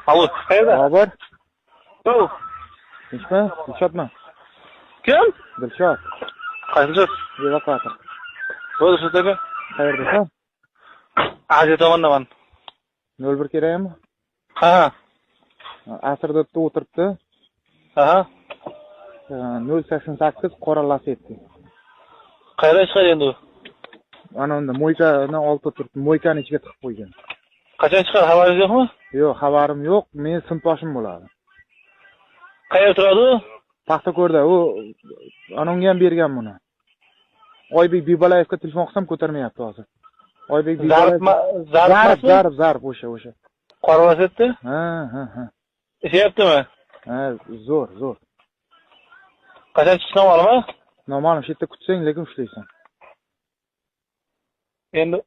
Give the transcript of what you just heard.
Alo, qayerda? Bobur, Yo, tinchmi? Dilshodmi? kim? Dilshod, Qaysi? evakuator. Bo'ldi, aka. Qayerdasan? Aziz tomondaman. 01 kerakmi? Ha. Asrda o'tiribdi. Ha. 088 qora Lacetti. Qayerga chiqadi endi u? Ana unda mo'ykani olib turibdi. Mo'ykani ichiga tiqib qo'ygan. Qachon chiqadi, xabaringiz yo'qmi? Yo'q, xabarim yo'q. Men sinfdoshim bo'ladi. Qayerda turadi u? Paxtako'rda. U anonga ham bergan buni. Oybek Bibalayevga telefon qilsam ko'tarmayapti hozir. Oybek Bibalayev zarb o'sha. Qora Lacetti? Ha. Ishlayaptimi? Ha, zo'r. Qachon chiqishni noma'lummi? Noma'lum, shu yerda kutsang, lekin ushlaysan. Endi